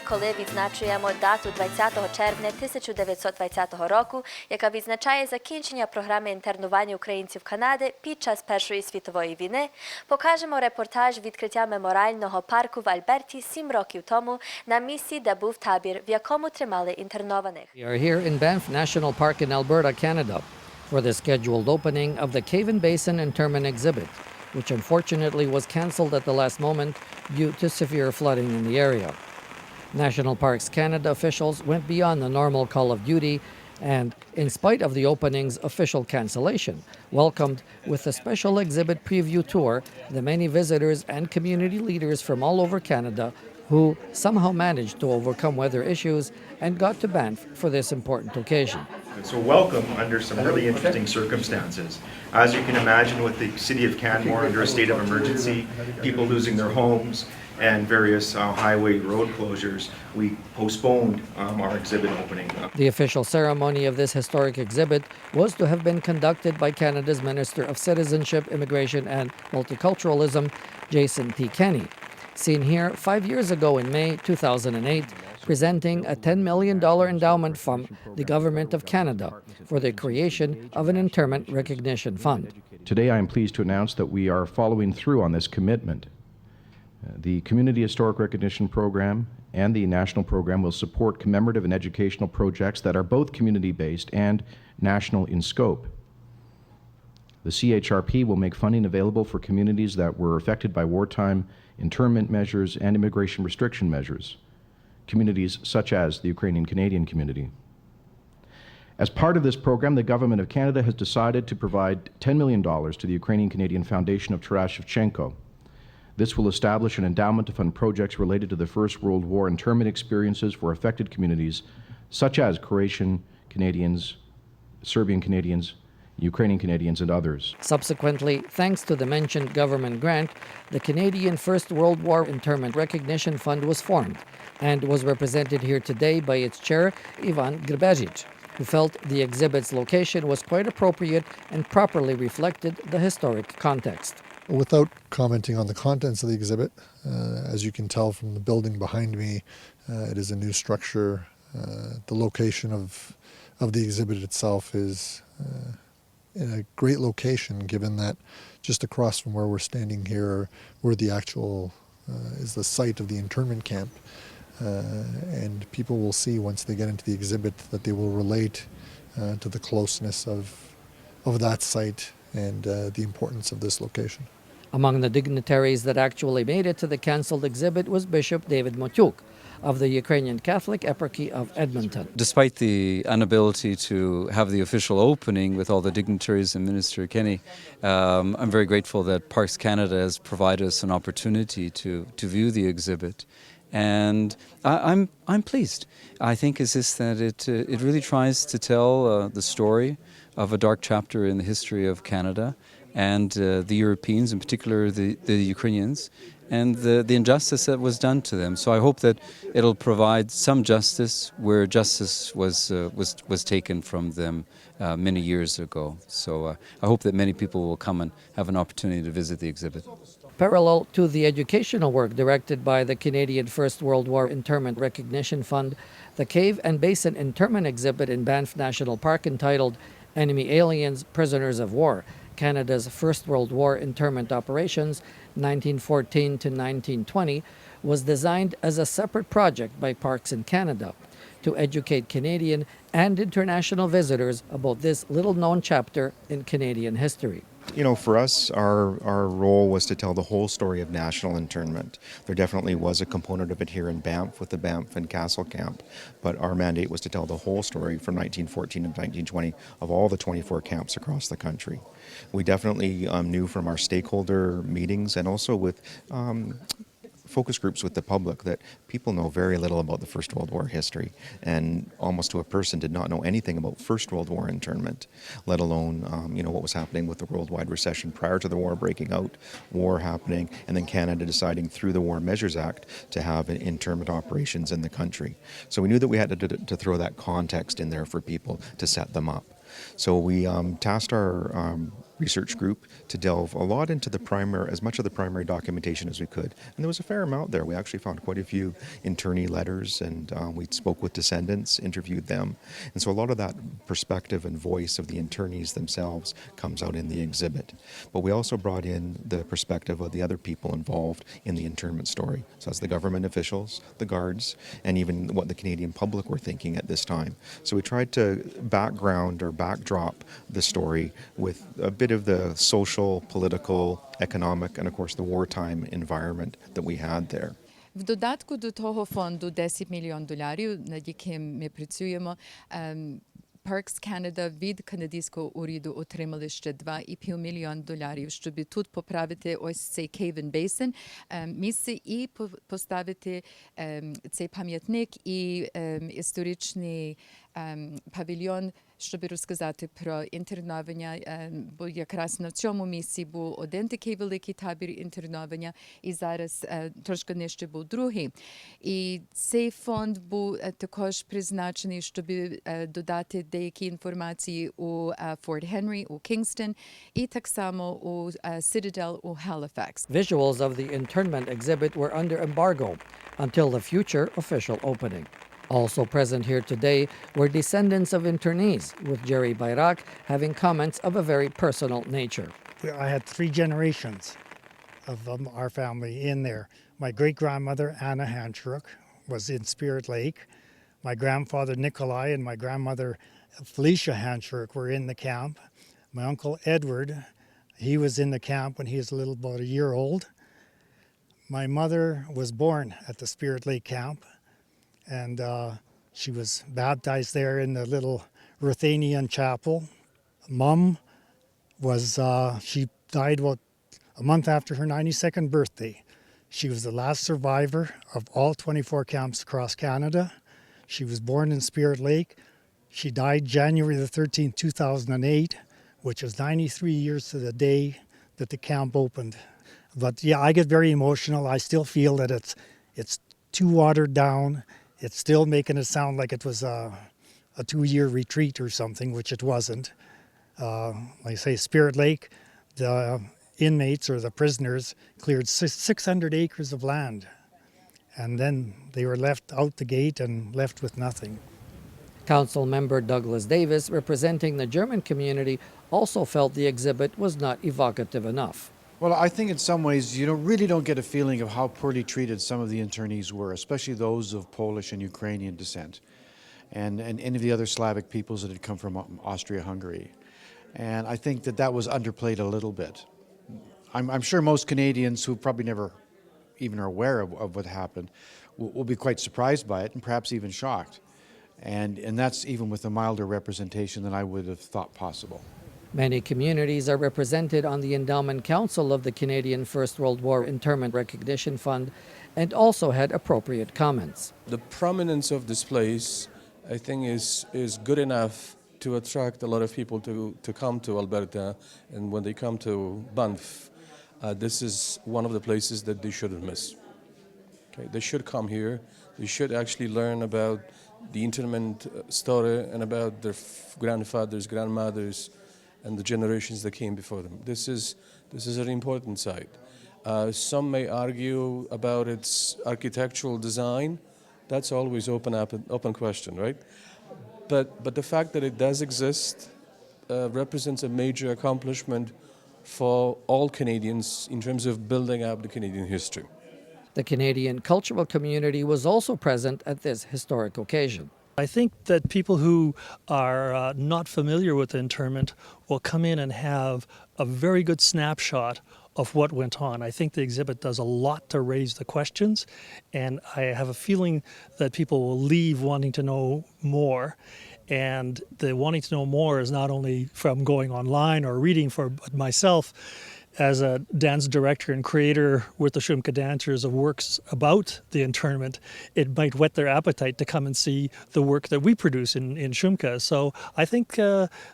коли відзначуємо дату 20 червня 1920 року, яка відзначає закінчення програми інтернування українців Канади під час Першої світової війни, покажемо репортаж відкриття меморіального парку в Альберті 7 років тому на місці, де був табір, в якому тримали інтернованих. We are here in Banff National Park in Alberta, Canada, for the scheduled opening of the Cave and Basin Internment exhibit, which unfortunately was cancelled at the last moment due to severe flooding in the area. National Parks Canada officials went beyond the normal call of duty and, in spite of the opening's official cancellation, welcomed with a special exhibit preview tour the many visitors and community leaders from all over Canada who somehow managed to overcome weather issues and got to Banff for this important occasion. So welcome under some really interesting circumstances. As you can imagine, with the city of Canmore under a state of emergency, people losing their homes and various highway road closures, we postponed our exhibit opening. The official ceremony of this historic exhibit was to have been conducted by Canada's Minister of Citizenship, Immigration and Multiculturalism, Jason T. Kenney, seen here 5 years ago in May 2008, presenting a $10 million endowment from the Government of Canada for the creation of an Internment Recognition Fund. Today I am pleased to announce that we are following through on this commitment. The Community Historic Recognition Program and the National Program will support commemorative and educational projects that are both community-based and national in scope. The CHRP will make funding available for communities that were affected by wartime internment measures and immigration restriction measures, communities such as the Ukrainian Canadian community. As part of this program, the Government of Canada has decided to provide $10 million to the Ukrainian Canadian Foundation of Taras Shevchenko. This will establish an endowment to fund projects related to the First World War internment experiences for affected communities such as Croatian Canadians, Serbian Canadians, Ukrainian Canadians and others. Subsequently, thanks to the mentioned government grant, the Canadian First World War Internment Recognition Fund was formed and was represented here today by its chair, Ivan Grbezic, who felt the exhibit's location was quite appropriate and properly reflected the historic context. Without commenting on the contents of the exhibit, as you can tell from the building behind me, it is a new structure. The location of the exhibit itself is in a great location, given that just across from where we're standing here, where the actual is the site of the internment camp. And people will see once they get into the exhibit that they will relate to the closeness of that site and the importance of this location. Among the dignitaries that actually made it to the cancelled exhibit was Bishop David Motiuk of the Ukrainian Catholic Eparchy of Edmonton. Despite the inability to have the official opening with all the dignitaries and Minister Kenney, I'm very grateful that Parks Canada has provided us an opportunity to view the exhibit. And I'm pleased. I think is this that it really tries to tell the story of a dark chapter in the history of Canada and the Europeans, in particular the Ukrainians, and the injustice that was done to them. So I hope that it'll provide some justice where justice was taken from them many years ago. So I hope that many people will come and have an opportunity to visit the exhibit. Parallel to the educational work directed by the Canadian First World War Internment Recognition Fund, the Cave and Basin Internment exhibit in Banff National Park entitled Enemy Aliens, Prisoners of War, Canada's First World War Internment Operations, 1914 to 1920, was designed as a separate project by Parks in Canada to educate Canadian and international visitors about this little-known chapter in Canadian history. You know, for us, our role was to tell the whole story of national internment. There definitely was a component of it here in Banff with the Banff and Castle Camp, but our mandate was to tell the whole story from 1914 to 1920 of all the 24 camps across the country. We definitely knew from our stakeholder meetings and also with focus groups with the public that people know very little about the First World War history, and almost to a person did not know anything about First World War internment, let alone what was happening with the worldwide recession prior to the war breaking out, war happening, and then Canada deciding through the War Measures Act to have internment operations in the country. So we knew that we had to throw that context in there for people to set them up. So we tasked our research group to delve a lot into as much of the primary documentation as we could. And there was a fair amount there. We actually found quite a few internee letters, and we spoke with descendants, interviewed them. And so a lot of that perspective and voice of the internees themselves comes out in the exhibit. But we also brought in the perspective of the other people involved in the internment story. So that's the government officials, the guards, and even what the Canadian public were thinking at this time. So we tried to background or backdrop the story with a bit of the social, political, economic, and of course the wartime environment that we had there. В додатку до того фонду 10 мільйон доларів, над яким ми працюємо, Parks Canada від канадського уряду отримали ще 2,5 мільйон доларів, щоб тут поправити ось цей Caven Basin місце і поставити цей пам'ятник і історичний павільйон, щоб розказати про інтернування, бо якраз на цьому місці був один такий великий табір інтернування, і зараз трошки нижче був другий. І цей фонд був також призначений, щоб додати деякі інформації у Форт Генрі, у Кінгстон, і так само у Citadel, у Halifax. Visuals of the internment exhibit were under embargo until the future official opening. Also present here today were descendants of internees, with Jerry Bayrak having comments of a very personal nature. I had 3 generations of our family in there. My great-grandmother, Anna Hanshruk, was in Spirit Lake. My grandfather, Nikolai, and my grandmother, Felicia Hanshruk, were in the camp. My uncle, Edward, he was in the camp when he was about a year old. My mother was born at the Spirit Lake camp, and she was baptized there in the little Ruthenian chapel. Mum was, she died about a month after her 92nd birthday. She was the last survivor of all 24 camps across Canada. She was born in Spirit Lake. She died January the 13th, 2008, which is 93 years to the day that the camp opened. But yeah, I get very emotional. I still feel that it's too watered down. It's still making it sound like it was a 2-year retreat or something, which it wasn't. Like I say, Spirit Lake, the inmates or the prisoners cleared 600 acres of land, and then they were left out the gate and left with nothing. Council member Douglas Davis, representing the German community, also felt the exhibit was not evocative enough. Well, I think in some ways you really don't get a feeling of how poorly treated some of the internees were, especially those of Polish and Ukrainian descent, and any of the other Slavic peoples that had come from Austria-Hungary. And I think that was underplayed a little bit. I'm sure most Canadians who probably never even are aware of what happened will be quite surprised by it and perhaps even shocked. And that's even with a milder representation than I would have thought possible. Many communities are represented on the Endowment Council of the Canadian First World War Internment Recognition Fund and also had appropriate comments. The prominence of this place, I think, is good enough to attract a lot of people to come to Alberta, and when they come to Banff, this is one of the places that they shouldn't miss. Okay? They should come here. They should actually learn about the internment story and about their grandfathers, grandmothers, and the generations that came before them. This is an important site. Some may argue about its architectural design. That's always open question, right? But the fact that it does exist represents a major accomplishment for all Canadians in terms of building up the Canadian history. The Canadian cultural community was also present at this historic occasion. I think that people who are not familiar with internment will come in and have a very good snapshot of what went on. I think the exhibit does a lot to raise the questions, and I have a feeling that people will leave wanting to know more. And the wanting to know more is not only from going online or reading, but myself, as a dance director and creator with the Shumka Dancers of works about the internment, it might whet their appetite to come and see the work that we produce in Shumka. So I think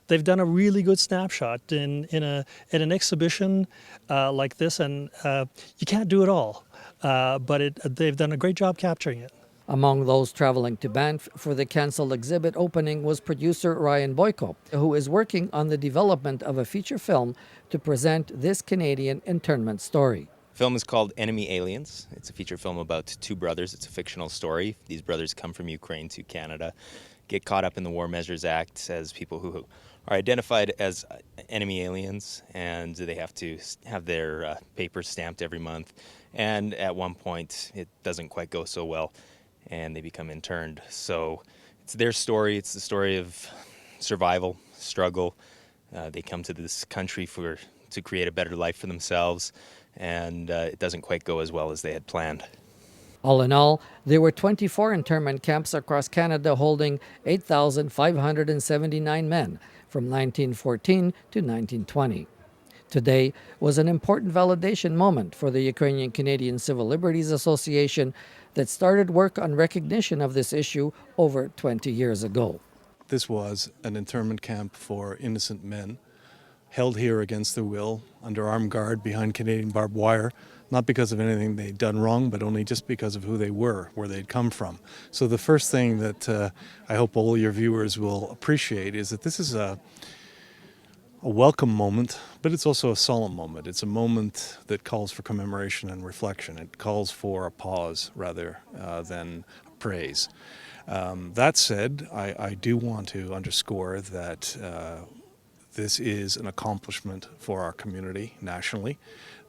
they've done a really good snapshot in an exhibition like this, and you can't do it all, but they've done a great job capturing it. Among those traveling to Banff for the cancelled exhibit opening was producer Ryan Boyko, who is working on the development of a feature film to present this Canadian internment story. The film is called Enemy Aliens. It's a feature film about two brothers. It's a fictional story. These brothers come from Ukraine to Canada, get caught up in the War Measures Act as people who are identified as enemy aliens, and they have to have their papers stamped every month. And at one point, it doesn't quite go so well, and they become interned. So it's their story. It's the story of survival, struggle. They come to this country to create a better life for themselves, and it doesn't quite go as well as they had planned. All in all, there were 24 internment camps across Canada holding 8,579 men from 1914 to 1920. Today was an important validation moment for the Ukrainian Canadian Civil Liberties Association that started work on recognition of this issue over 20 years ago. This was an internment camp for innocent men held here against their will, under armed guard, behind Canadian barbed wire, not because of anything they'd done wrong, but only just because of who they were, where they'd come from. So the first thing that I hope all your viewers will appreciate is that this is a welcome moment, but it's also a solemn moment. It's a moment that calls for commemoration and reflection. It calls for a pause rather than praise. That said, I do want to underscore that this is an accomplishment for our community nationally.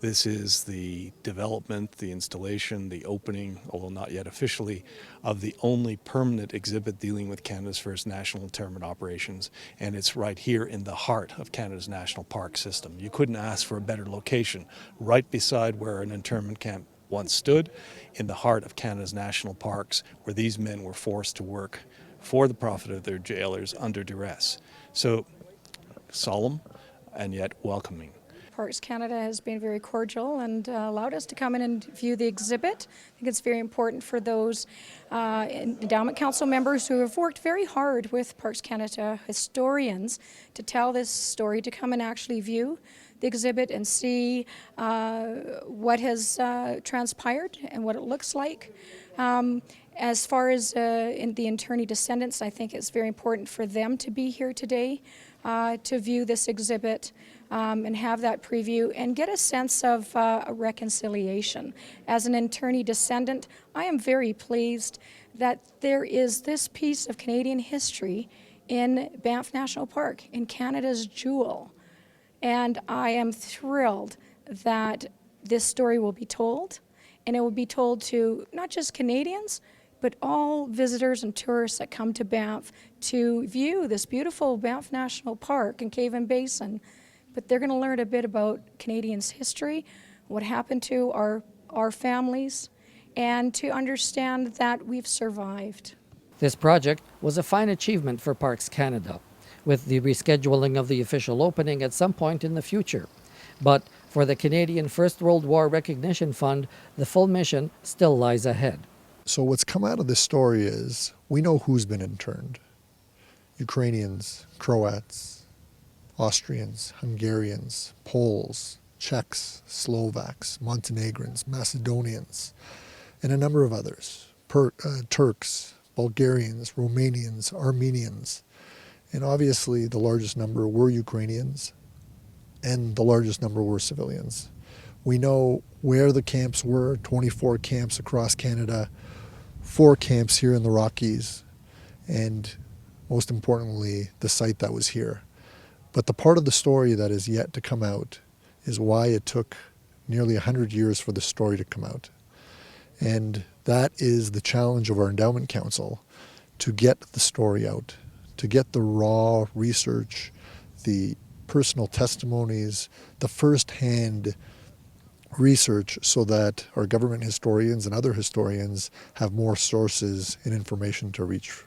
This is the development, the installation, the opening, although not yet officially, of the only permanent exhibit dealing with Canada's first national internment operations. And it's right here in the heart of Canada's national park system. You couldn't ask for a better location, right beside where an internment camp once stood, in the heart of Canada's national parks, where these men were forced to work for the profit of their jailers under duress. So, solemn and yet welcoming. Parks Canada has been very cordial and allowed us to come in and view the exhibit. I think it's very important for those Endowment Council members who have worked very hard with Parks Canada historians to tell this story, to come and actually view the exhibit and see what has transpired and what it looks like. As far as in the internee descendants, I think it's very important for them to be here today to view this exhibit and have that preview and get a sense of a reconciliation. As an internee descendant, I am very pleased that there is this piece of Canadian history in Banff National Park, in Canada's jewel. And I am thrilled that this story will be told, and it will be told to not just Canadians, but all visitors and tourists that come to Banff to view this beautiful Banff National Park and Basin. But they're going to learn a bit about Canadians' history, what happened to our families, and to understand that we've survived. This project was a fine achievement for Parks Canada, with the rescheduling of the official opening at some point in the future. But for the Canadian First World War Recognition Fund, the full mission still lies ahead. So what's come out of this story is we know who's been interned. Ukrainians, Croats, Austrians, Hungarians, Poles, Czechs, Slovaks, Montenegrins, Macedonians, and a number of others. Turks, Bulgarians, Romanians, Armenians. And obviously the largest number were Ukrainians, and the largest number were civilians. We know where the camps were, 24 camps across Canada, 4 camps here in the Rockies, and most importantly, the site that was here. But the part of the story that is yet to come out is why it took nearly 100 years for the story to come out. And that is the challenge of our Endowment Council, to get the story out, to get the raw research, the personal testimonies, the first-hand research, so that our government historians and other historians have more sources and information to reach